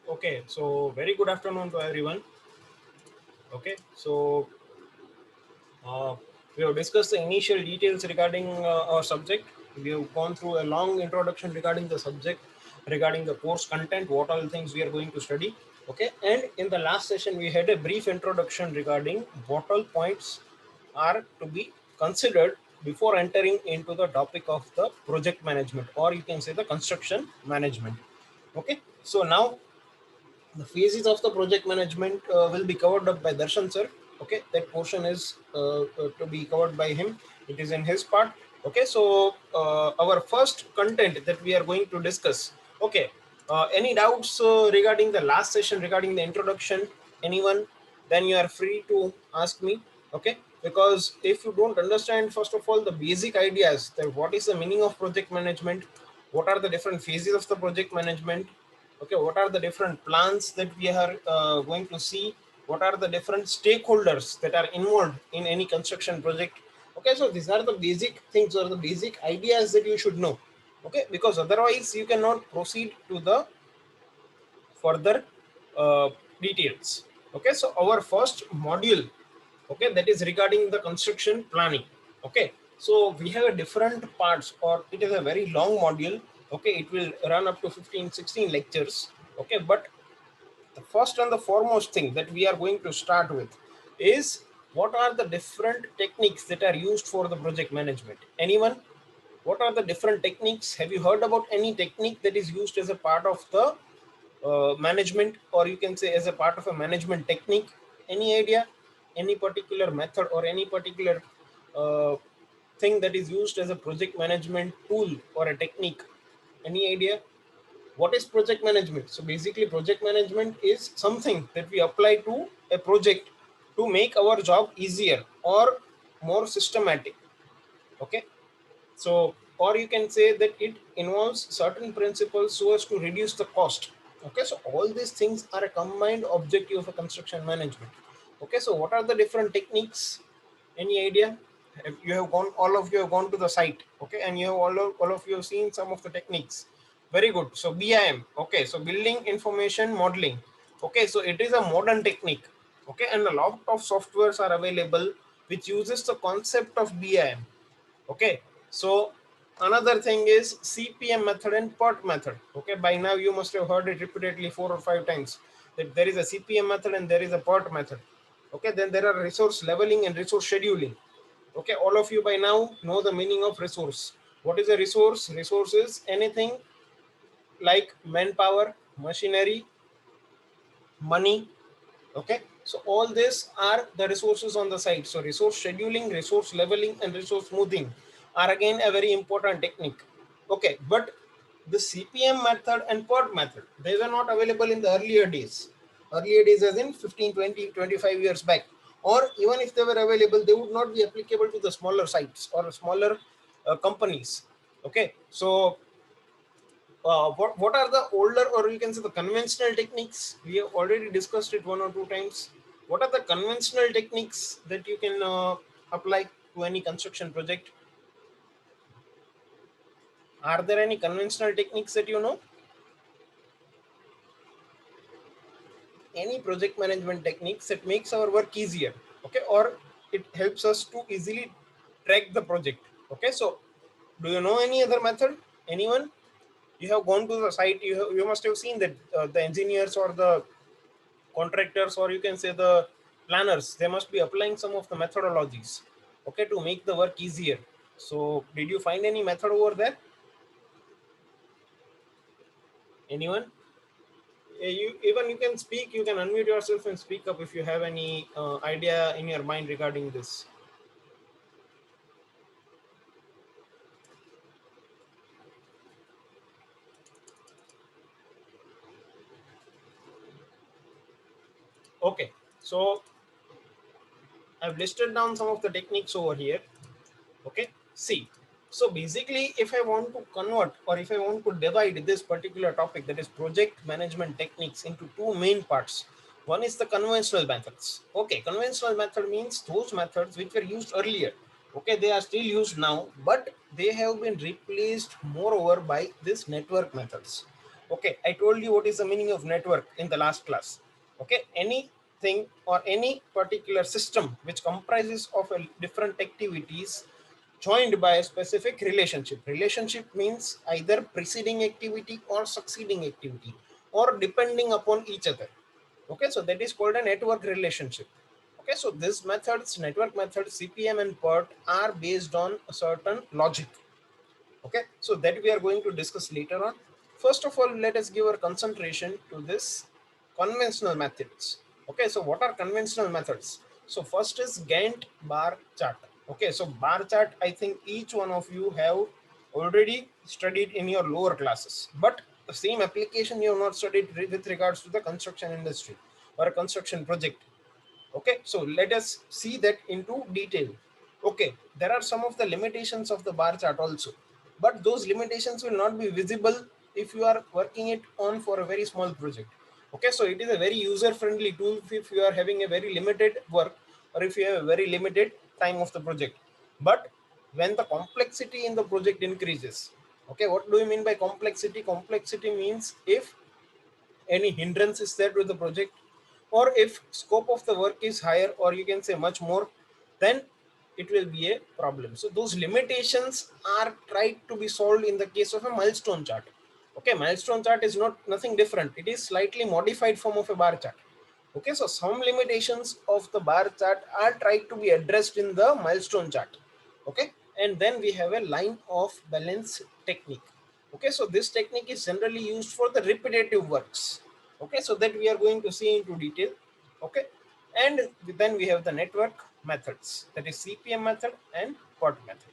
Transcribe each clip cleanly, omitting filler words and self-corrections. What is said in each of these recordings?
Okay, so very good afternoon to everyone. Okay, so uh, we have discussed the initial details regarding our subject. We have gone through a long introduction regarding the subject, regarding the course content, what all things we are going to study. Okay, and in the last session, we had a brief introduction regarding what all points are to be considered before entering into the topic of the project management, or you can say the construction management. Okay, so now the phases of the project management will be covered up by Darshan sir. Okay, that portion is to be covered by him. It is in his part. Okay, so our first content that we are going to discuss. Okay, any doubts regarding the last session regarding the introduction? Anyone? Then you are free to ask me. Okay, because if you don't understand first of all the basic ideas, that what is the meaning of project management, what are the different phases of the project management, okay, what are the different plans that we are going to see, what are the different stakeholders that are involved in any construction project. Okay, so these are the basic things or the basic ideas that you should know. Okay, because otherwise you cannot proceed to the further uh, details. Okay, so our first module, okay, that is regarding the construction planning. Okay, so we have a different parts, or it is a very long module. Okay, it will run up to 15-16 lectures. Okay, but the first and the foremost thing that we are going to start with is what are the different techniques that are used for the project management. Anyone? What are the different techniques? Have you heard about any technique that is used as a part of the management, or you can say as a part of a management technique? Any idea? Any particular method or any particular uh, thing that is used as a project management tool or a technique? Any idea? What is project management? So basically project management is something that we apply to a project to make our job easier or more systematic. Okay, so or you can say that it involves certain principles so as to reduce the cost. Okay, so all these things are a combined objective of a construction management. Okay, so what are the different techniques? Any idea? If you have gone, all of you have gone to the site, okay, and you have all of you have seen some of the techniques. Very good. So BIM, okay, so building information modeling. Okay, so it is a modern technique. Okay, and a lot of softwares are available which uses the concept of BIM. Okay, so another thing is CPM method and PERT method. Okay, by now you must have heard it repeatedly 4 or 5 times that there is a CPM method and there is a PERT method. Okay, then there are resource leveling and resource scheduling. Okay, all of you by now know the meaning of resource. What is a resource? Resource is anything like manpower, machinery, money. Okay, so all these are the resources on the site. So resource scheduling, resource leveling, and resource smoothing are again a very important technique. Okay, but the CPM method and PERT method, they were not available in the earlier days. Earlier days as in 15, 20, 25 years back. Or even if they were available, they would not be applicable to the smaller sites or smaller companies. Okay, so what are the older, or you can say the conventional techniques? We have already discussed it 1 or 2 times. What are the conventional techniques that you can apply to any construction project? Are there any conventional techniques that you know? Any project management techniques that makes our work easier? Okay, or it helps us to easily track the project. Okay, so do you know any other method? Anyone? You have gone to the site, you must have seen that the engineers or the contractors, or you can say the planners, they must be applying some of the methodologies, okay, to make the work easier. So did you find any method over there? Anyone? You even you can speak, you can unmute yourself and speak up if you have any idea in your mind regarding this. Okay, so I've listed down some of the techniques over here. Okay, see, so basically if I want to convert, or if I want to divide this particular topic, that is project management techniques, into two main parts. One is the conventional methods. Okay, conventional method means those methods which were used earlier. Okay, they are still used now, but they have been replaced moreover by this network methods. Okay, I told you what is the meaning of network in the last class. Okay, anything or any particular system which comprises of a different activities joined by a specific relationship. Relationship means either preceding activity or succeeding activity or depending upon each other. Okay, so that is called a network relationship. Okay, so these methods, network methods, CPM and PERT are based on a certain logic. Okay, so that we are going to discuss later on. First of all, let us give our concentration to this conventional methods. Okay, so what are conventional methods? So first is Gantt bar chart. Okay, so bar chart, I think each one of you have already studied in your lower classes, but the same application you have not studied with regards to the construction industry or a construction project. Okay, so let us see that into detail. Okay, there are some of the limitations of the bar chart also, but those limitations will not be visible if you are working it on for a very small project. Okay, so it is a very user friendly tool if you are having a very limited work or if you have a very limited time of the project. But when the complexity in the project increases, okay, what do you mean by complexity? Complexity means if any hindrance is there to the project, or if scope of the work is higher, or you can say much more, then it will be a problem. So those limitations are tried to be solved in the case of a milestone chart. Okay, milestone chart is not nothing different, it is slightly modified form of a bar chart. Okay, so some limitations of the bar chart are tried to be addressed in the milestone chart. Okay, and then we have a line of balance technique. Okay, so this technique is generally used for the repetitive works. Okay, so that we are going to see into detail. Okay, and then we have the network methods, that is CPM method and PERT method.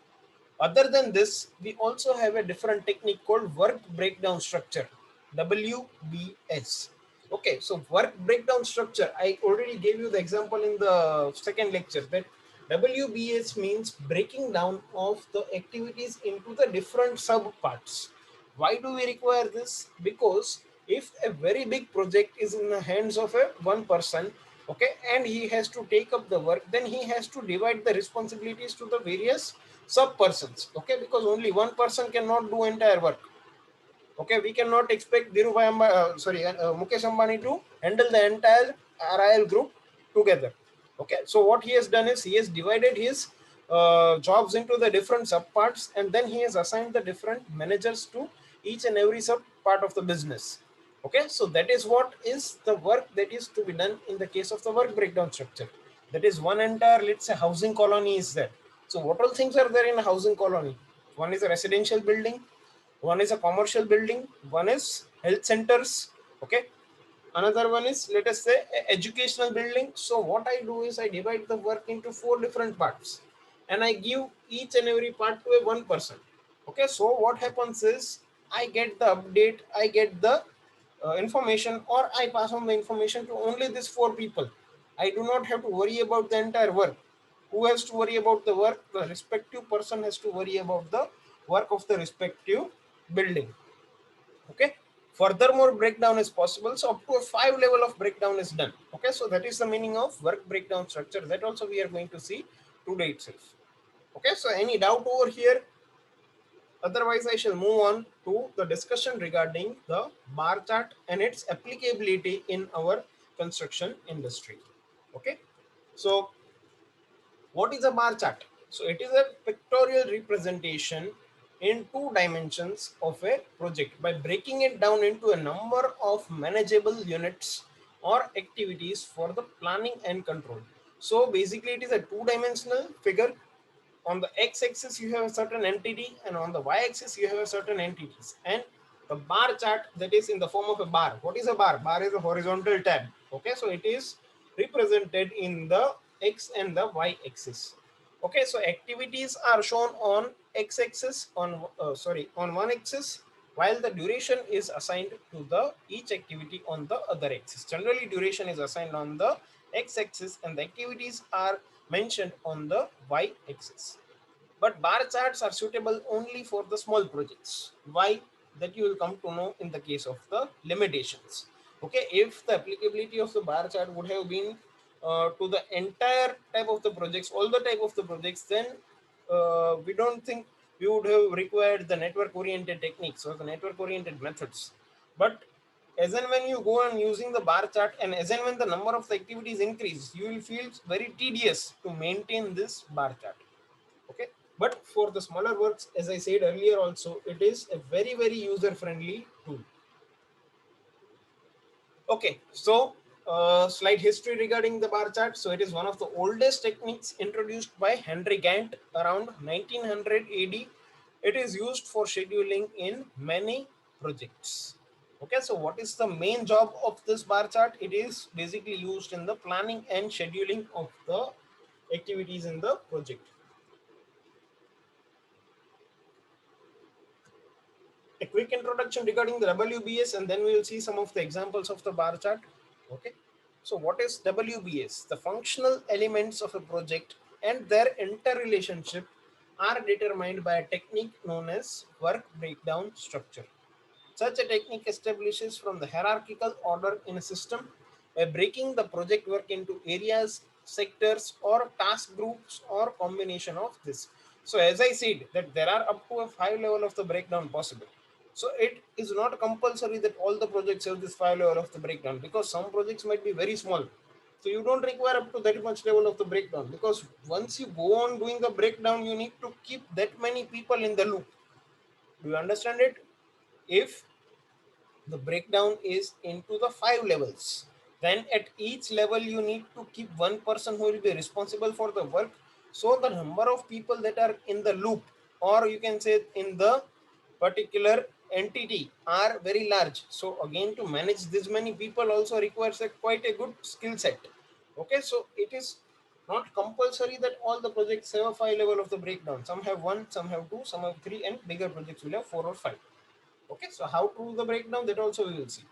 Other than this, we also have a different technique called work breakdown structure, WBS. Okay, so work breakdown structure, I already gave you the example in the second lecture that WBS means breaking down of the activities into the different sub parts. Why do we require this? Because if a very big project is in the hands of a one person, okay, and he has to take up the work, then he has to divide the responsibilities to the various sub persons. Okay, because only one person cannot do entire work. Okay, we cannot expect Mukesh Ambani to handle the entire RIL group together. Okay, so what he has done is he has divided his jobs into the different sub parts, and then he has assigned the different managers to each and every sub part of the business. Okay, so that is what is the work that is to be done in the case of the work breakdown structure. That is one entire, let's say, housing colony is there. So what all things are there in a housing colony? One is a residential building, one is a commercial building, one is health centers. Okay, another one is, let us say, educational building. So what I do is I divide the work into four different parts, and I give each and every part to a one person. Okay, so what happens is I get the update, I get the information, or I pass on the information to only these four people. I do not have to worry about the entire work. Who has to worry about the work? The respective person has to worry about the work of the respective building. Okay, furthermore breakdown is possible, so up to a 5 level of breakdown is done. Okay, so that is the meaning of work breakdown structure, that also we are going to see today itself. Okay, so any doubt over here? Otherwise I shall move on to the discussion regarding the bar chart and its applicability in our construction industry. Okay, so what is a bar chart? So it is a pictorial representation in two dimensions of a project by breaking it down into a number of manageable units or activities for the planning and control. So basically it is a two-dimensional figure. On the x-axis you have a certain entity, and on the y-axis you have a certain entities. And the bar chart, that is in the form of a bar. What is a bar? Bar is a horizontal tab. Okay, so it is represented in the x and the y-axis. Okay, so activities are shown on x-axis, on one axis, while the duration is assigned to the each activity on the other axis. Generally duration is assigned on the x-axis and the activities are mentioned on the y-axis. But bar charts are suitable only for the small projects. Why? That you will come to know in the case of the limitations. Okay, if the applicability of the bar chart would have been to the entire type of the projects, all the type of the projects, then we don't think we would have required the network oriented techniques or the network oriented methods. But as and when you go on using the bar chart, and as and when the number of the activities increase, you will feel very tedious to maintain this bar chart. Okay, but for the smaller works, as I said earlier also, it is a very user friendly tool. Okay, so slight history regarding the bar chart. So it is one of the oldest techniques introduced by Henry Gantt around 1900 AD. It is used for scheduling in many projects. Okay, so what is the main job of this bar chart? It is basically used in the planning and scheduling of the activities in the project. A quick introduction regarding the WBS, and then we will see some of the examples of the bar chart. Okay, so what is WBS? The functional elements of a project and their interrelationship are determined by a technique known as work breakdown structure. Such a technique establishes from the hierarchical order in a system by breaking the project work into areas, sectors, or task groups, or combination of this. So as I said, that there are up to a 5 level of the breakdown possible. So it is not compulsory that all the projects have this 5 level of the breakdown, because some projects might be very small. So you don't require up to that much level of the breakdown, because once you go on doing the breakdown, you need to keep that many people in the loop. Do you understand it? If the breakdown is into the 5 levels, then at each level you need to keep one person who will be responsible for the work, so the number of people that are in the loop, or you can say in the particular entity, are very large. So again, to manage this many people also requires quite a good skill set. Okay, so it is not compulsory that all the projects have a 5 level of the breakdown. Some have one, some have two, some have three, and bigger projects will have four or five. Okay, so how to do the breakdown, that also we will see.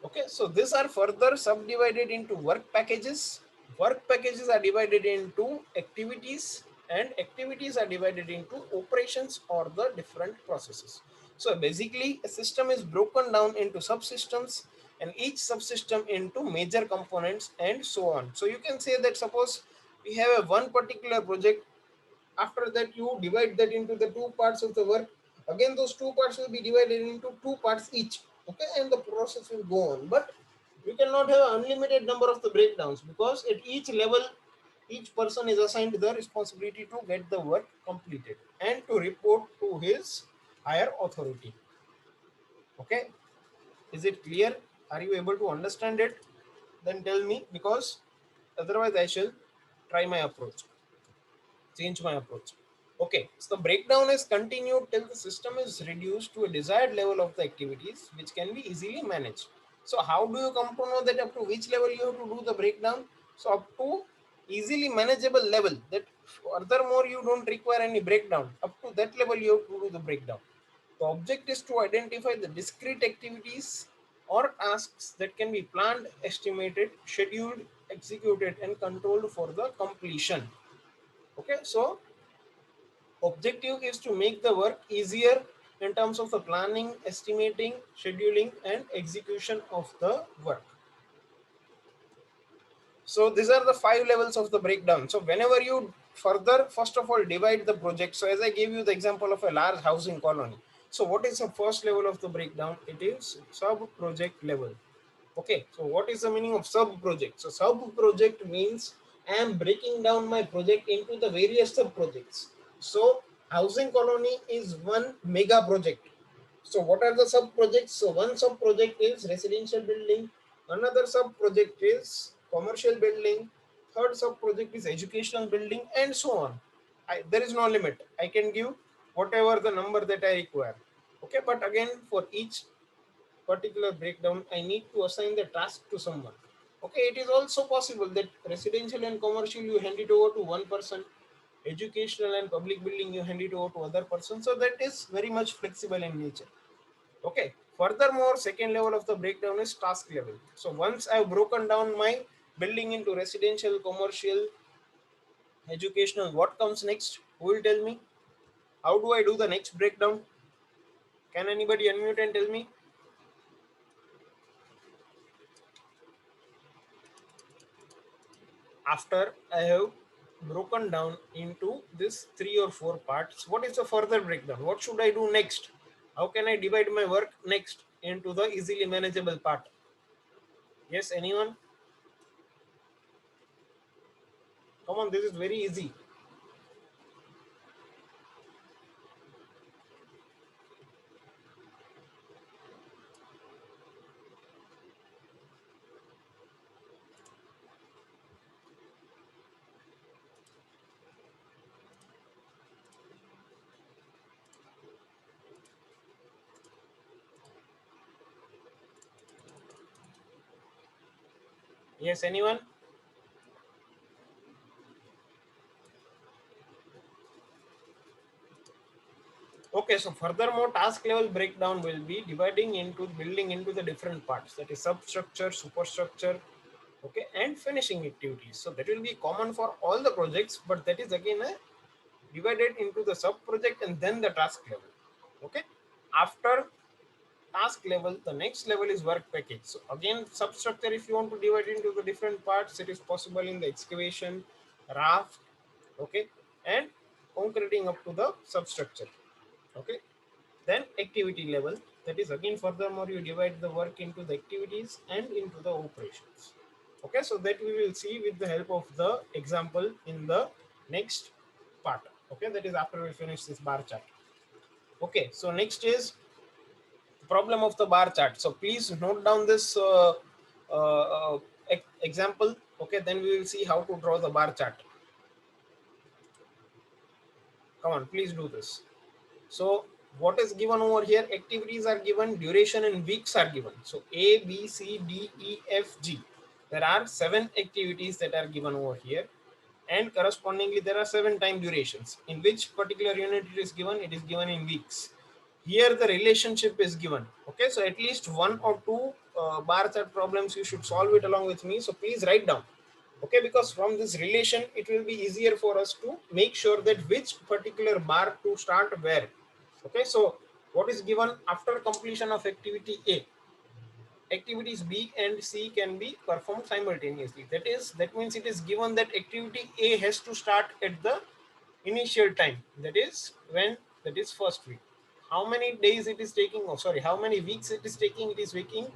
Okay, so these are further subdivided into work packages. Work packages are divided into activities, and activities are divided into operations or the different processes. So basically a system is broken down into subsystems, and each subsystem into major components, and so on. So you can say that suppose we have a one particular project. After that, you divide that into the two parts of the work. Again, those two parts will be divided into two parts each. Okay, and the process will go on. But you cannot have an unlimited number of the breakdowns, because at each level, each person is assigned the responsibility to get the work completed and to report to his higher authority. Okay, is it clear? Are you able to understand it? Then tell me, because otherwise I shall try my approach, change my approach. Okay, so the breakdown is continued till the system is reduced to a desired level of the activities which can be easily managed. So how do you come to know that up to which level you have to do the breakdown? So up to easily manageable level, that furthermore you don't require any breakdown. Up to that level you have to do the breakdown. The object is to identify the discrete activities or tasks that can be planned, estimated, scheduled, executed, and controlled for the completion. Okay, so objective is to make the work easier in terms of the planning, estimating, scheduling, and execution of the work. So these are the 5 levels of the breakdown. So whenever you further, first of all, divide the project. So as I gave you the example of a large housing colony. So what is the first level of the breakdown? It is sub project level. Okay, so what is the meaning of sub project? So sub project means I am breaking down my project into the various sub projects. So housing colony is one mega project. So what are the sub projects? So one sub project is residential building, another sub project is commercial building, third sub project is educational building, and so on. There is no limit. I can give whatever the number that I require. Okay, but again, for each particular breakdown, I need to assign the task to someone. Okay, it is also possible that residential and commercial you hand it over to one person, educational and public building you hand it over to other person. So that is very much flexible in nature. Okay, furthermore, second level of the breakdown is task level. So once I've broken down my building into residential, commercial, educational, what comes next? Who will tell me? How do I do the next breakdown? Can anybody unmute and tell me? After I have broken down into this three or four parts, what is the further breakdown? What should I do next? How can I divide my work next into the easily manageable part? Yes, anyone? Come on, this is very easy. Yes, anyone? Okay, so furthermore, task level breakdown will be dividing into building into the different parts, that is substructure, superstructure, okay, and finishing activities. So that will be common for all the projects, but that is again divided into the sub project and then the task level. Okay, after task level, the next level is work package. So again, substructure, if you want to divide into the different parts, it is possible in the excavation, raft, okay, and concreting up to the substructure. Okay, then activity level, that is again furthermore you divide the work into the activities and into the operations. Okay, so that we will see with the help of the example in the next part. Okay, that is after we finish this bar chart. Okay, so next is problem of the bar chart. So please note down this uh, uh, example. Okay, then we will see how to draw the bar chart. Come on, please do this. So what is given over here? Activities are given, duration and weeks are given. So A, B, C, D, E, F, G. There are 7 activities that are given over here, and correspondingly there are 7 time durations. In which particular unit it is given? It is given in weeks. Here the relationship is given. Okay, so at least 1 or 2 bar chart problems you should solve it along with me. So please write down. Okay, because from this relation it will be easier for us to make sure that which particular bar to start where. Okay, so what is given after completion of activity A? Activities B and C can be performed simultaneously. That means it is given that activity A has to start at the initial time, that is when, that is first week. How many days it is taking? Oh, sorry, how many weeks it is taking? It is taking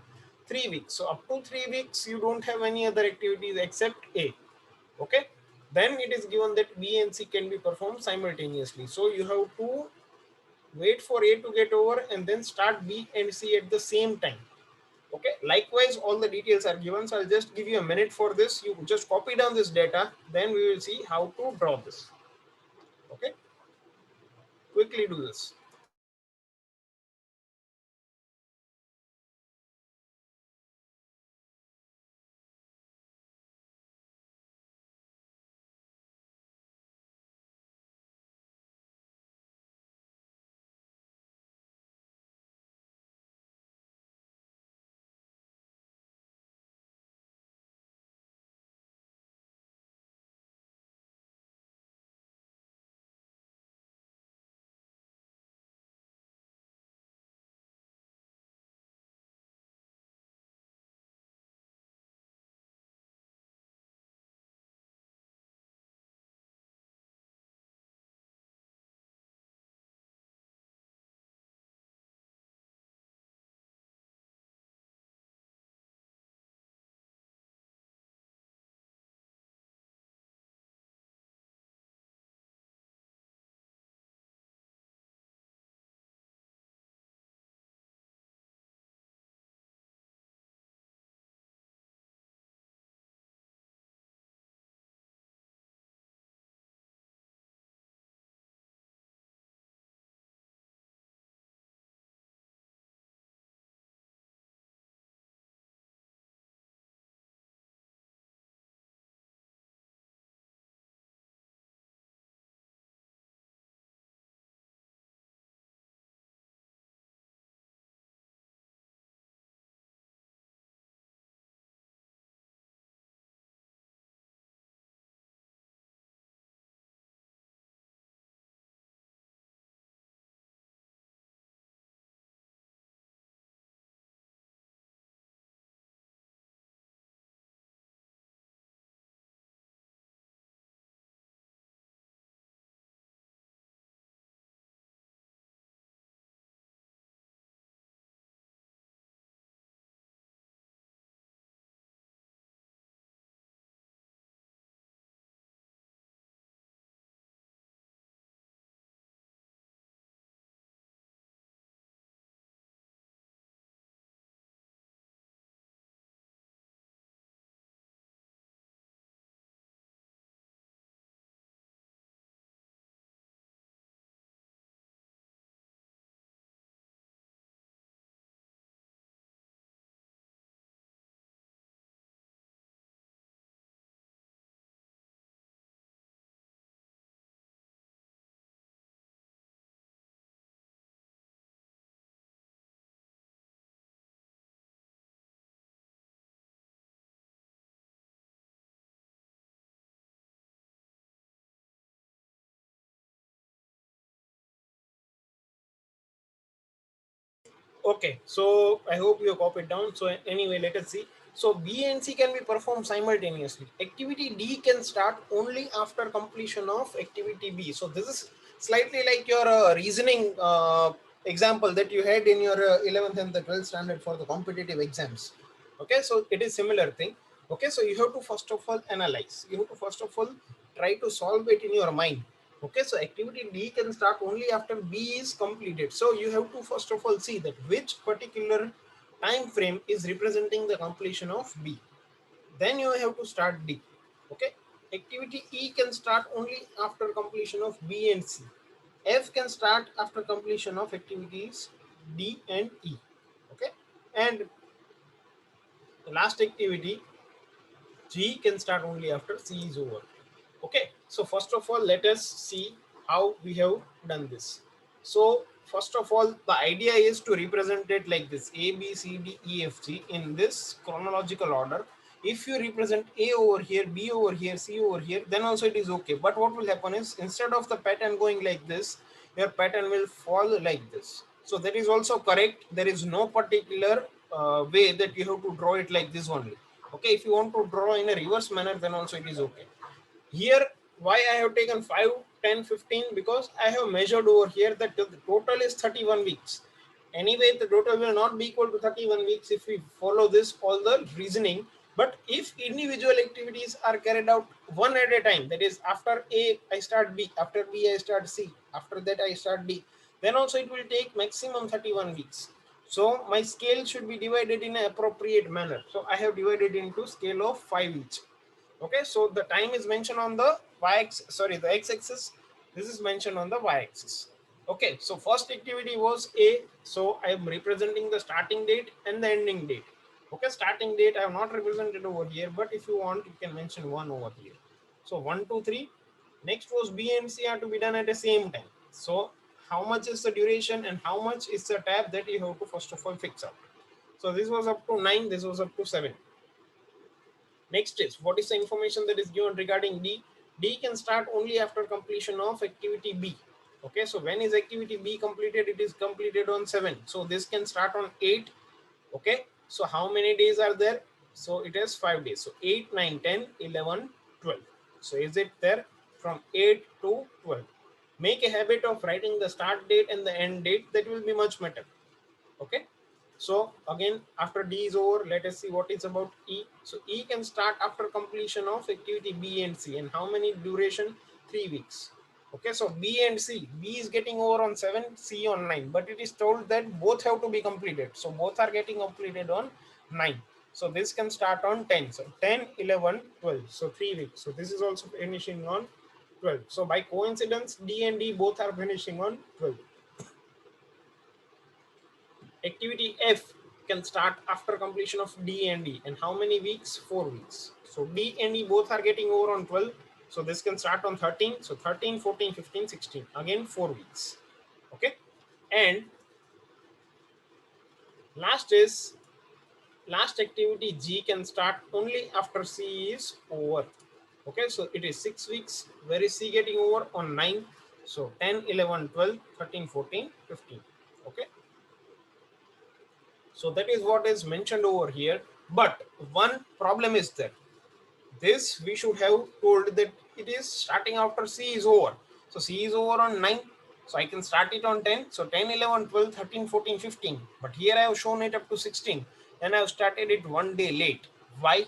3 weeks. So up to 3 weeks you don't have any other activities except A. Okay, then it is given that B and C can be performed simultaneously. So you have to wait for A to get over and then start B and C at the same time. Okay, likewise all the details are given, so I'll just give you a minute for this. You just copy down this data, then we will see how to draw this. Okay, quickly do this. Okay, so I hope you copied down. So anyway, let us see. So B and C can be performed simultaneously. Activity D can start only after completion of activity B. So this is slightly like your reasoning example that you had in your 11th and the 12th standard for the competitive exams. Okay, so it is similar thing. Okay, so you have to first of all analyze. You have to first of all try to solve it in your mind. Okay, so activity D can start only after B is completed. So you have to first of all see that which particular time frame is representing the completion of B. Then you have to start D. Okay, activity E can start only after completion of B and C. F can start after completion of activities D and E. Okay, and the last activity G can start only after C is over. Okay, so first of all, let us see how we have done this. So first of all, the idea is to represent it like this: A, B, C, D, E, F, G in this chronological order. If you represent A over here, B over here, C over here, then also it is okay. But what will happen is, instead of the pattern going like this, your pattern will fall like this. So that is also correct. There is no particular way that you have to draw it like this only. Okay, if you want to draw in a reverse manner, then also it is okay. Here, why I have taken 5, 10, 15, because I have measured over here that the total is 31 weeks. Anyway, the total will not be equal to 31 weeks if we follow this all the reasoning. But if individual activities are carried out one at a time, that is, after A I start B, after B I start C, after that I start D, then also it will take maximum 31 weeks. So my scale should be divided in an appropriate manner. So I have divided into scale of 5 each. Okay, so the time is mentioned on the the x-axis. This is mentioned on the y-axis. Okay, so first activity was A. So I am representing the starting date and the ending date. Okay, starting date I have not represented over here, but if you want, you can mention 1 over here. So 1, 2, 3. Next was B and C are to be done at the same time. So how much is the duration and how much is the tab that you have to first of all fix up. So this was up to 9, this was up to 7. Next is, what is the information that is given regarding D? D can start only after completion of activity B. Okay, so when is activity B completed? It is completed on 7. So this can start on 8. Okay, so how many days are there? So it is 5 days. So 8, 9, 10, 11, 12. So is it there from 8 to 12? Make a habit of writing the start date and the end date. That will be much better. Okay, so again, after D is over, let us see what is about E. So E can start after completion of activity B and C. And how many duration? 3 weeks. Okay, so B and C, B is getting over on 7, C on 9, but it is told that both have to be completed. So both are getting completed on 9. So this can start on 10. So 10, 11, 12. So 3 weeks. So this is also finishing on 12. So by coincidence, D and D both are finishing on 12. Activity F can start after completion of D and E. And how many weeks? 4 weeks. So D and E both are getting over on 12. So this can start on 13. So 13, 14, 15, 16. Again, 4 weeks. Okay. And last activity G can start only after C is over. Okay. So it is 6 weeks. Where is C getting over? On 9. So 10, 11, 12, 13, 14, 15. Okay. So that is what is mentioned over here. But one problem is there. This we should have told that it is starting after C is over. So C is over on 9. So I can start it on 10. So 10, 11, 12, 13, 14, 15. But here I have shown it up to 16. And I have started it one day late. Why?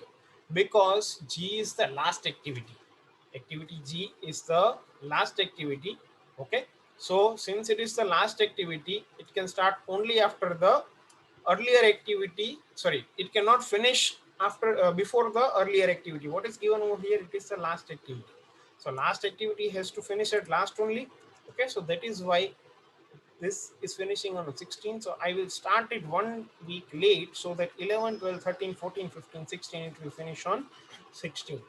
Because G is the last activity. Activity G is the last activity. Okay. So since it is the last activity, it can start only after the earlier activity. Sorry, it cannot finish after before the earlier activity. What is given over here? It is the last activity. So last activity has to finish at last only. Okay, so that is why this is finishing on 16. So I will start it 1 week late, so that 11, 12, 13, 14, 15, 16 it will finish on 16.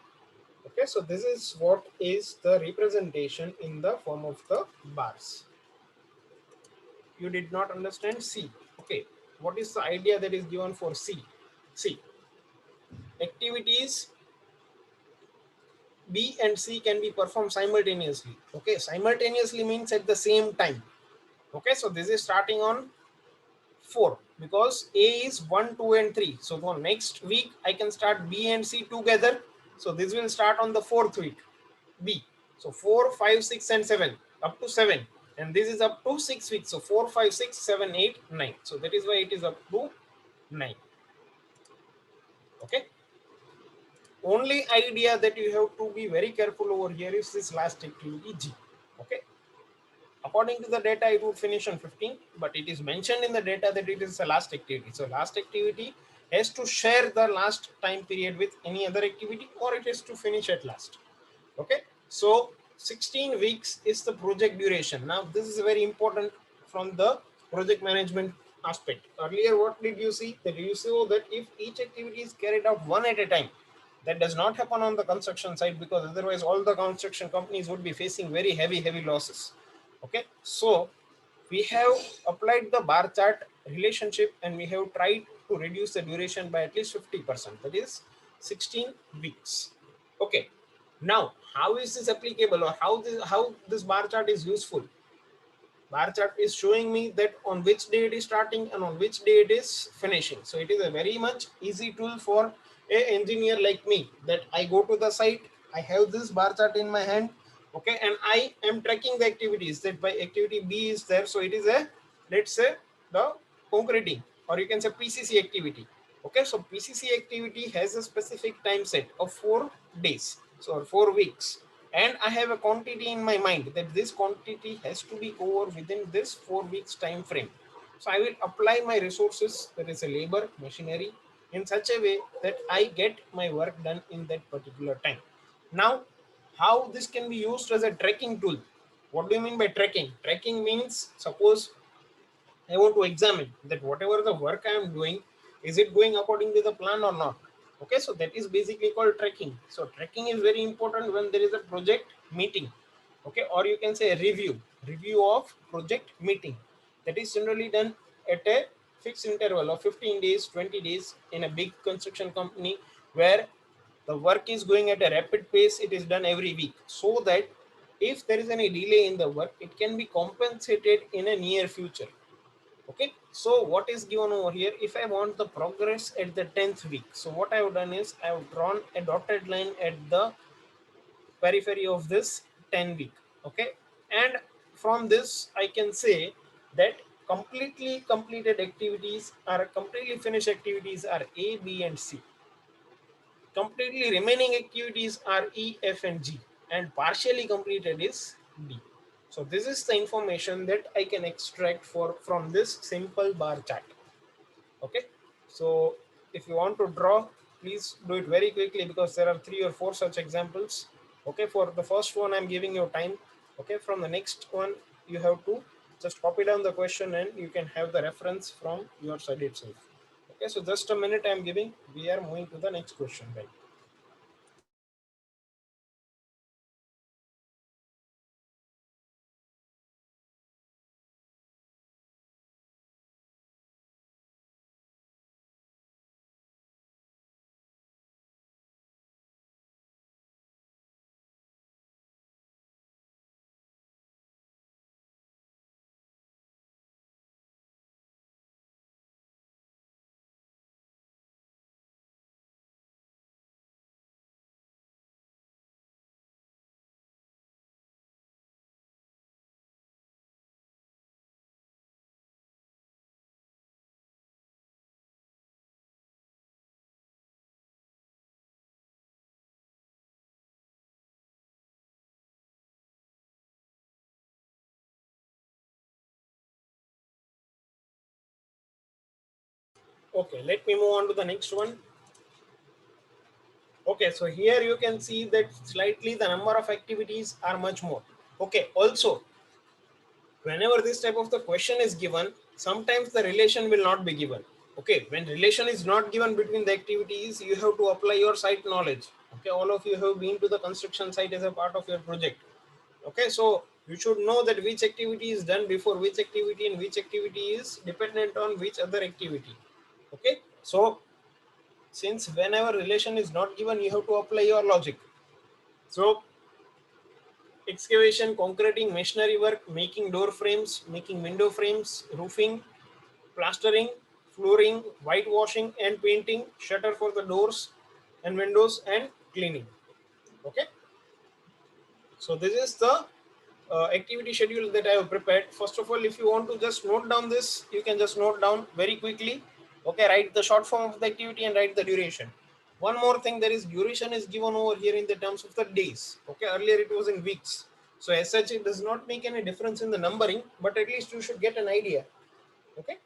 Okay, so this is what is the representation in the form of the bars. You did not understand C. Okay, what is the idea that is given for C? C. Activities B and C can be performed simultaneously. Okay, simultaneously means at the same time. Okay, so this is starting on 4 because A is 1, 2, and 3. So for next week, I can start B and C together. So this will start on the 4th week, B. So 4, 5, 6, and 7, up to 7. And this is up to 6 weeks. So 4, 5, 6, 7, 8, 9. So that is why it is up to 9. Okay. Only idea that you have to be very careful over here is this last activity G. Okay. According to the data, it would finish on 15, but it is mentioned in the data that it is the last activity. So last activity has to share the last time period with any other activity, or it has to finish at last. Okay. So 16 weeks is the project duration. Now this is very important from the project management aspect. Earlier, what did you see? That you saw that if each activity is carried out one at a time, that does not happen on the construction side, because otherwise all the construction companies would be facing very heavy losses. Okay, so we have applied the bar chart relationship and we have tried to reduce the duration by at least 50%, that is 16 weeks. Okay, now how is this applicable, or how this bar chart is useful? Bar chart is showing me that on which day it is starting and on which day it is finishing. So it is a very much easy tool for a engineer like me, that I go to the site, I have this bar chart in my hand, okay, and I am tracking the activities. That by activity B is there, so it is a, let's say, the concreting, or you can say PCC activity. Okay, so PCC activity has a specific time set of 4 days, so 4 weeks, and I have a quantity in my mind that this quantity has to be over within this 4 weeks time frame. So I will apply my resources, that is a labor, machinery, in such a way that I get my work done in that particular time. Now, how this can be used as a tracking tool? What do you mean by tracking? Tracking means, suppose I want to examine that whatever the work I am doing, is it going according to the plan or not? Okay, so that is basically called tracking. So tracking is very important when there is a project meeting. Okay, or you can say a review of project meeting. That is generally done at a fixed interval of 15 days, 20 days in a big construction company, where the work is going at a rapid pace. It is done every week, so that if there is any delay in the work, it can be compensated in a near future. Okay, so what is given over here? If I want the progress at the 10th week, so what I have done is I have drawn a dotted line at the periphery of this 10 week. Okay, and from this I can say that completely completed activities, or completely finished activities, are A, B, and C. Completely remaining activities are E, F, and G, and partially completed is D. So this is the information that I can extract from this simple bar chart. Okay, so if you want to draw, please do it very quickly, because there are 3 or 4 such examples. Okay, for the first one I'm giving you time. Okay, from the next one you have to just copy down the question and you can have the reference from your side itself. Okay, so just a minute I'm giving, we are moving to the next question, right? Okay, let me move on to the next one. Okay, so here you can see that slightly the number of activities are much more. Okay, also whenever this type of the question is given, sometimes the relation will not be given. Okay, when relation is not given between the activities, you have to apply your site knowledge. Okay, all of you have been to the construction site as a part of your project. Okay, so you should know that which activity is done before which activity, and which activity is dependent on which other activity. Okay, so since whenever relation is not given, you have to apply your logic. So excavation, concreting, machinery work, making door frames, making window frames, roofing, plastering, flooring, whitewashing and painting, shutter for the doors and windows, and cleaning. Okay, so this is the activity schedule that I have prepared. First of all, if you want to just note down this, you can just note down very quickly. Okay, write the short form of the activity and write the duration. One more thing, there is duration is given over here in the terms of the days. Okay, earlier it was in weeks. So as such, it does not make any difference in the numbering, but at least you should get an idea. Okay.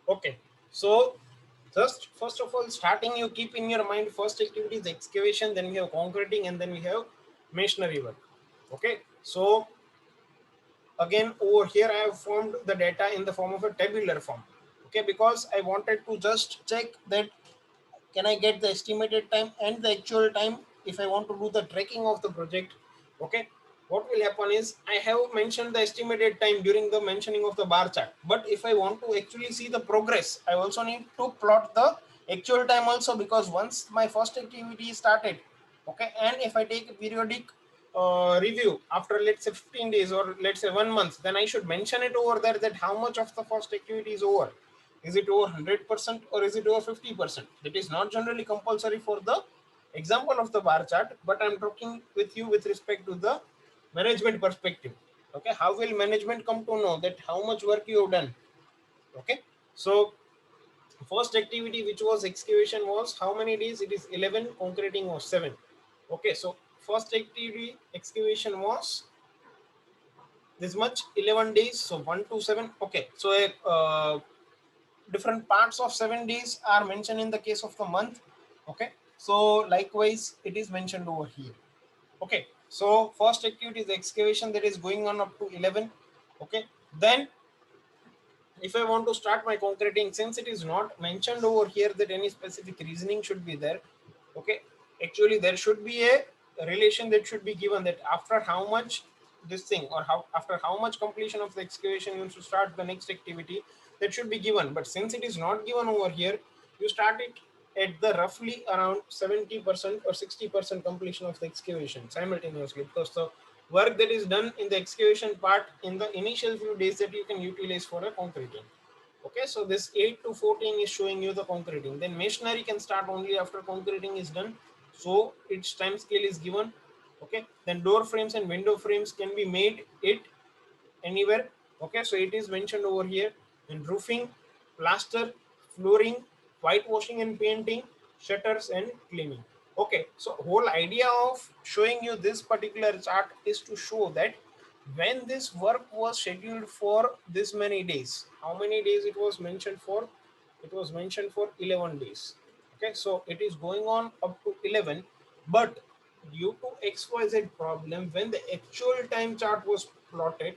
Okay, so just first of all, starting, you keep in your mind first activity is excavation, then we have concreting, and then we have masonry work. Okay, so again over here I have formed the data in the form of a tabular form. Okay, because I wanted to just check that can I get the estimated time and the actual time if I want to do the tracking of the project. Okay, what will happen is I have mentioned the estimated time during the mentioning of the bar chart, but if I want to actually see the progress, I also need to plot the actual time also, because once my first activity is started, okay, and if I take a periodic review after, let's say, 15 days or let's say 1 month, then I should mention it over there that how much of the first activity is over. Is it over 100% or is it over 50%? That is not generally compulsory for the example of the bar chart, but I'm talking with you with respect to the management perspective. Okay, how will management come to know that how much work you have done? Okay, so first activity, which was excavation, was how many days? It is 11. Concreting was 7. Okay, so first activity excavation was this much, 11 days, so 1 to 7. Okay, so different parts of 7 days are mentioned in the case of the month. Okay, so likewise it is mentioned over here. Okay, so first activity is excavation, that is going on up to 11. Okay, then if I want to start my concreting, since it is not mentioned over here that any specific reasoning should be there. Okay, actually there should be a relation that should be given, that after how much this thing, or how after how much completion of the excavation you should start the next activity, that should be given. But since it is not given over here, you start it at the roughly around 70% or 60% completion of the excavation simultaneously, because the work that is done in the excavation part in the initial few days that you can utilize for a concreting. Okay, so this 8 to 14 is showing you the concreting. Then masonry can start only after concreting is done, so its time scale is given. Okay, then door frames and window frames can be made it anywhere. Okay, so it is mentioned over here. In roofing, plaster, flooring, whitewashing and painting, shutters and cleaning. Okay, so whole idea of showing you this particular chart is to show that when this work was scheduled for this many days, how many days it was mentioned for? It was mentioned for 11 days. Okay, so it is going on up to 11, but due to XYZ problem, when the actual time chart was plotted,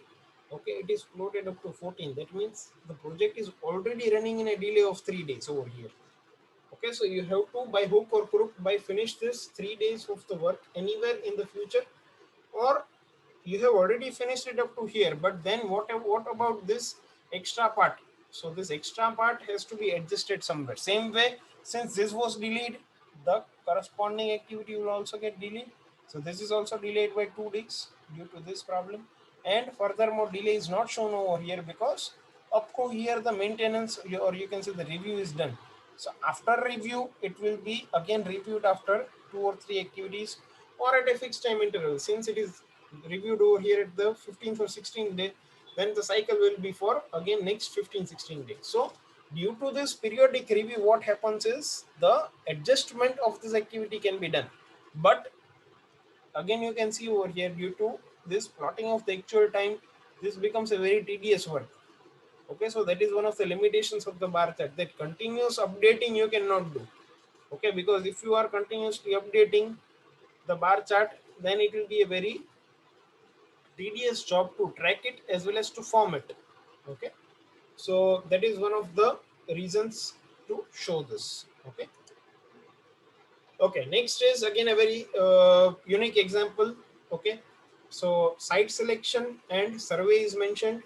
okay, it is plotted up to 14. That means the project is already running in a delay of 3 days over here. Okay, so you have to, by hook or crook, by finish this 3 days of the work anywhere in the future, or you have already finished it up to here, but then what about this extra part? So this extra part has to be adjusted somewhere. Same way, since this was delayed, the corresponding activity will also get delayed. So this is also delayed by 2 days due to this problem. And furthermore, delay is not shown over here because up to here the maintenance, or you can say the review, is done. So after review, it will be again reviewed after 2 or 3 activities or at a fixed time interval. Since it is reviewed over here at the 15th or 16th day, then the cycle will be for again next 15-16 days. So Due to this periodic review, what happens is the adjustment of this activity can be done. But again, you can see over here, due to this plotting of the actual time, this becomes a very tedious work. Okay, so that is one of the limitations of the bar chart, that continuous updating you cannot do. Okay, because if you are continuously updating the bar chart, then it will be a very tedious job to track it as well as to form it. Okay, so that is one of the reasons to show this. Okay. Okay, next is again a very unique example. Okay, so site selection and survey is mentioned,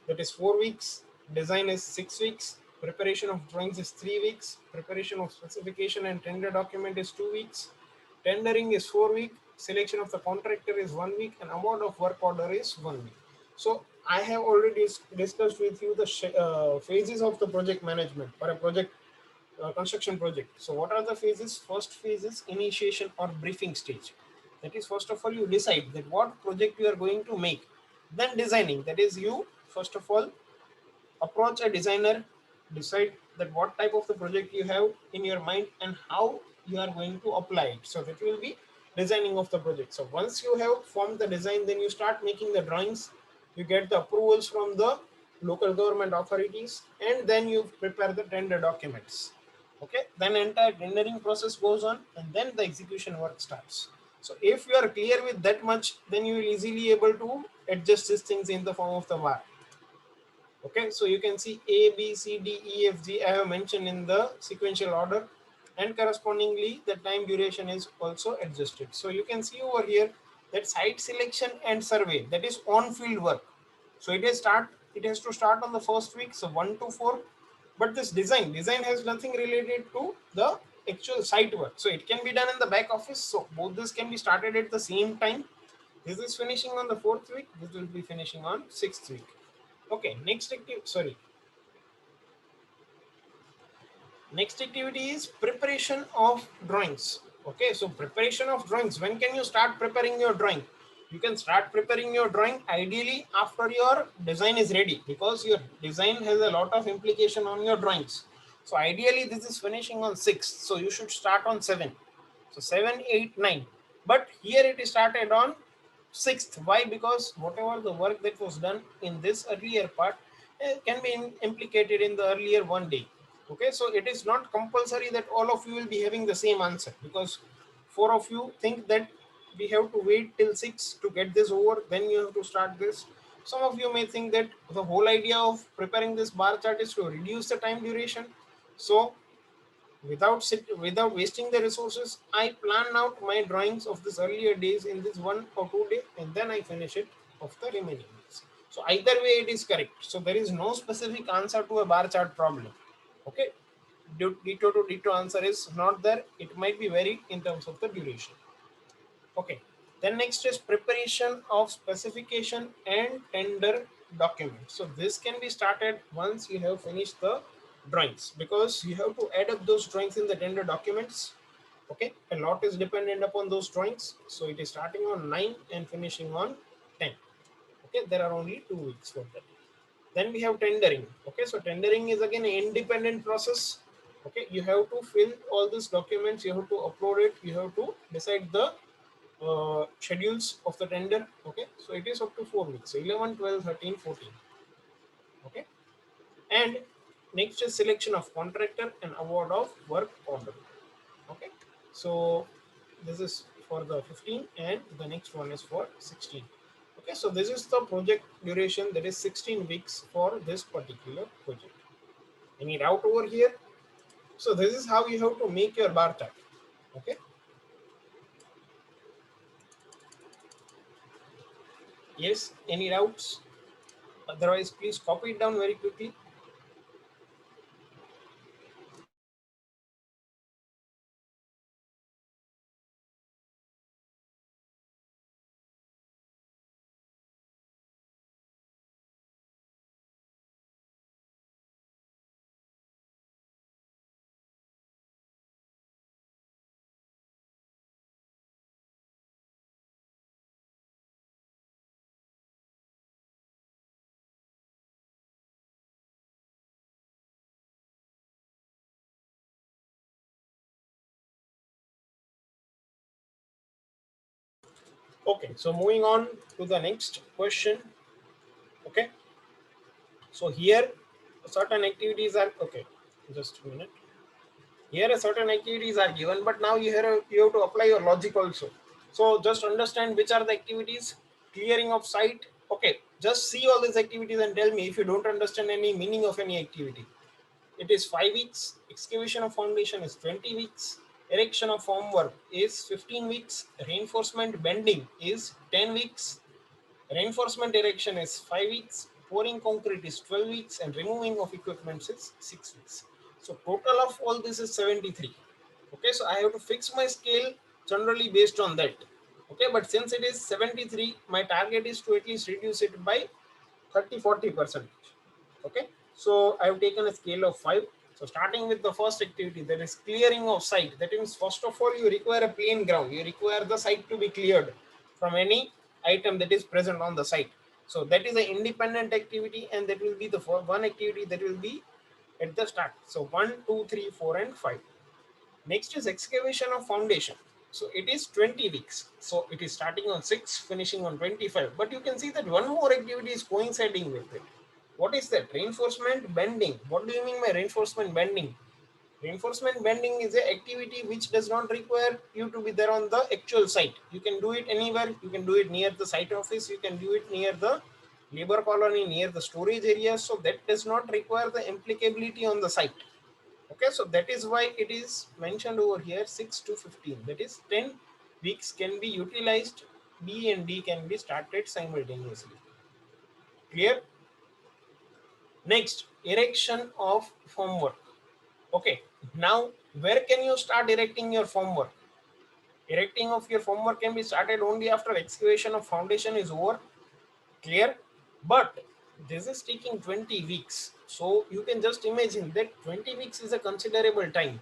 that is 4 weeks, design is 6 weeks, preparation of drawings is 3 weeks, preparation of specification and tender document is 2 weeks, tendering is 4 weeks, selection of the contractor is 1 week, and award of work order is 1 week. So I have already discussed with you the phases of the project management for a project construction project. So what are the phases? First phase is initiation or briefing stage. That is, first of all, you decide that what project you are going to make. Then designing, that is, you first of all approach a designer, decide that what type of the project you have in your mind and how you are going to apply it. So that will be designing of the project. So once you have formed the design, then you start making the drawings, you get the approvals from the local government authorities, and then you prepare the tender documents. Okay, then entire tendering process goes on, and then the execution work starts. So if you are clear with that much, then you will easily able to adjust these things in the form of the bar. Okay, so you can see A, B, C, D, E, F, G I have mentioned in the sequential order, and correspondingly the time duration is also adjusted. So you can see over here that site selection and survey, that is on field work. So it has to start on the first week, so 1 to 4. But this design has nothing related to the actual site work. So it can be done in the back office. So both this can be started at the same time. This is finishing on the 4th week. This will be finishing on 6th week. Okay, next activity is preparation of drawings. Okay, so preparation of drawings, when can you start preparing your drawing? You can start preparing your drawing ideally after your design is ready, because your design has a lot of implication on your drawings. So ideally this is finishing on 6th, so you should start on 7. So 7, 8, 9, but here it is started on 6th. Why? Because whatever the work that was done in this earlier part can be implicated in the earlier one day. Okay, so it is not compulsory that all of you will be having the same answer, because 4 of you think that we have to wait till 6 to get this over, then you have to start this. Some of you may think that the whole idea of preparing this bar chart is to reduce the time duration. So without wasting the resources, I plan out my drawings of this earlier days in this 1 or 2 day, and then I finish it of the remaining days. So either way it is correct. So there is no specific answer to a bar chart problem. Okay, ditto to ditto answer is not there. It might be varied in terms of the duration. Okay, then next is preparation of specification and tender document. So this can be started once you have finished the drawings, because you have to add up those drawings in the tender documents. Okay, a lot is dependent upon those drawings. So it is starting on 9 and finishing on 10. Okay, there are only 2 weeks for that. Then we have tendering. Okay, so tendering is again an independent process. Okay, you have to fill all these documents, you have to upload it, you have to decide the schedules of the tender. Okay, so it is up to 4 weeks, so 11, 12, 13, 14. Okay, and next is selection of contractor and award of work order. Okay, so this is for the 15, and the next one is for 16. Okay, so this is the project duration, that is 16 weeks for this particular project. Any doubt over here? So this is how you have to make your bar chart. Okay, yes, any doubts? Otherwise please copy it down very quickly. Okay, so moving on to the next question. Okay, so here certain activities are okay. Just a minute. Here certain activities are given, but now you have to apply your logic also. So just understand which are the activities. Clearing of site. Okay, just see all these activities and tell me if you don't understand any meaning of any activity. It is 5 weeks. Excavation of foundation is 20 weeks. Erection of formwork is 15 weeks. Reinforcement bending is 10 weeks. Reinforcement erection is 5 weeks. Pouring concrete is 12 weeks. And removing of equipment is 6 weeks. So total of all this is 73. Okay, so I have to fix my scale generally based on that. Okay, but since it is 73, my target is to at least reduce it by 30-40%. Okay, so I have taken a scale of 5. So starting with the first activity, that is clearing of site. That means first of all you require a plain ground. You require the site to be cleared from any item that is present on the site. So that is an independent activity, and that will be the one activity that will be at the start. So 1, 2, 3, 4, and 5. Next is excavation of foundation. So it is 20 weeks. So it is starting on 6, finishing on 25. But you can see that one more activity is coinciding with it. What is that? Reinforcement bending. What do you mean by reinforcement bending? Reinforcement bending is an activity which does not require you to be there on the actual site. You can do it anywhere. You can do it near the site office. You can do it near the labor colony, near the storage area. So that does not require the applicability on the site. Okay, so that is why it is mentioned over here 6 to 15. That is 10 weeks can be utilized. B and D can be started simultaneously. Clear? Next, erection of formwork. Okay, now where can you start erecting your formwork? Erecting of your formwork can be started only after excavation of foundation is over. Clear? But this is taking 20 weeks. So you can just imagine that 20 weeks is a considerable time.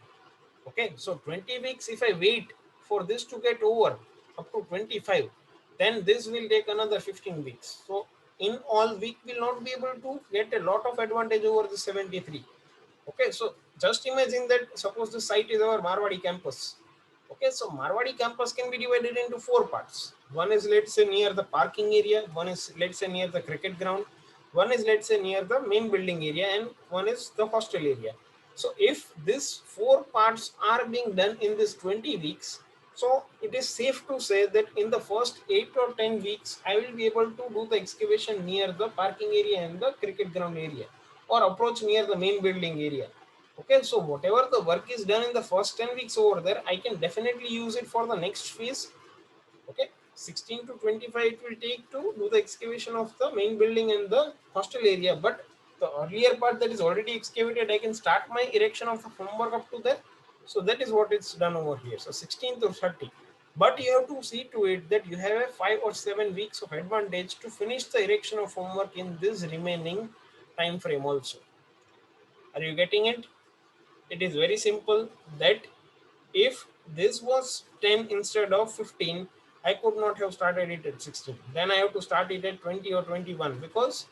Okay, so 20 weeks, if I wait for this to get over up to 25, then this will take another 15 weeks. So in all, we will not be able to get a lot of advantage over the 73. Okay, so just imagine that suppose the site is our Marwadi campus. Okay, so Marwadi campus can be divided into 4 parts. One is, let's say, near the parking area, one is, let's say, near the cricket ground, one is, let's say, near the main building area, and one is the hostel area. So if these 4 parts are being done in this 20 weeks, so it is safe to say that in the first 8 or 10 weeks, I will be able to do the excavation near the parking area and the cricket ground area, or approach near the main building area. Okay, so whatever the work is done in the first 10 weeks over there, I can definitely use it for the next phase. Okay, 16 to 25 it will take to do the excavation of the main building and the hostel area, but the earlier part that is already excavated, I can start my erection of the formwork up to there. So that is what it's done over here. So 16 to 30, but you have to see to it that you have a 5 or 7 weeks of advantage to finish the erection of formwork in this remaining time frame also. Are you getting it? It is very simple that if this was 10 instead of 15, I could not have started it at 16. Then I have to start it at 20 or 21, because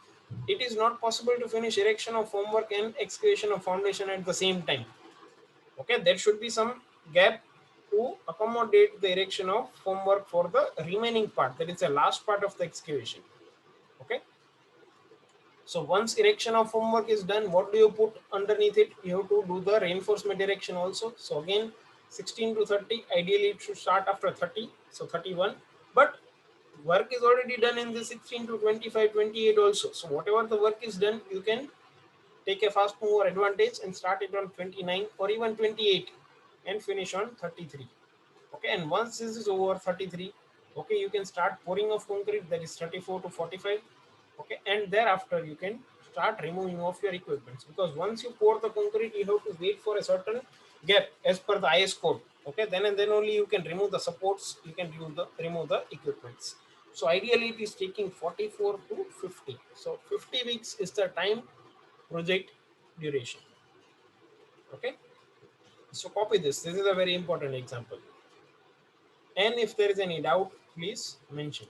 it is not possible to finish erection of formwork and excavation of foundation at the same time. Okay, there should be some gap to accommodate the erection of formwork for the remaining part, that is the last part of the excavation. Okay, so once erection of formwork is done, what do you put underneath it? You have to do the reinforcement erection also. So again, 16 to 30, ideally it should start after 30, so 31. But work is already done in the 16 to 25, 28 also. So whatever the work is done, you can take a fast mover advantage and start it on 29 or even 28 and finish on 33. Okay, and once this is over 33, okay, you can start pouring of concrete, that is 34 to 45. Okay, and thereafter you can start removing of your equipments, because once you pour the concrete, you have to wait for a certain gap as per the IS code. Okay, then and then only you can remove the supports, you can remove the equipments. So ideally it is taking 44 to 50. So 50 weeks is the time project duration. Okay, so copy this is a very important example, and if there is any doubt, please mention.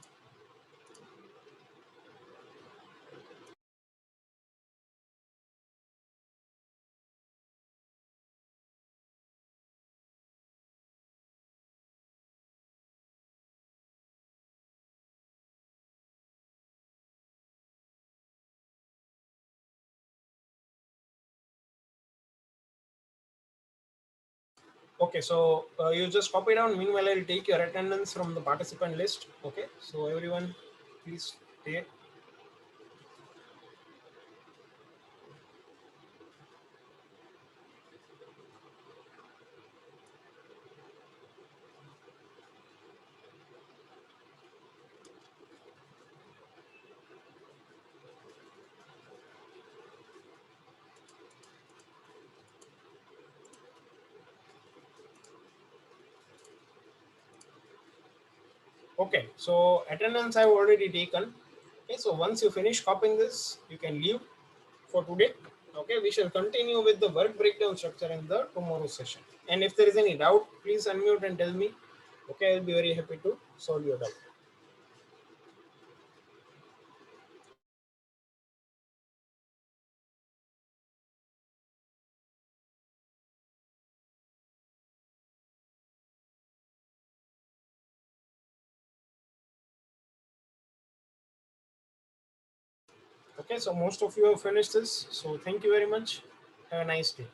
Okay, so you just copy down. Meanwhile, I'll take your attendance from the participant list. Okay, so everyone, please stay. Okay, so attendance I've already taken. Okay, so once you finish copying this, you can leave for today. Okay, we shall continue with the work breakdown structure in the tomorrow session. And if there is any doubt, please unmute and tell me. Okay, I'll be very happy to solve your doubt. Okay, so most of you have finished this. So thank you very much. Have a nice day.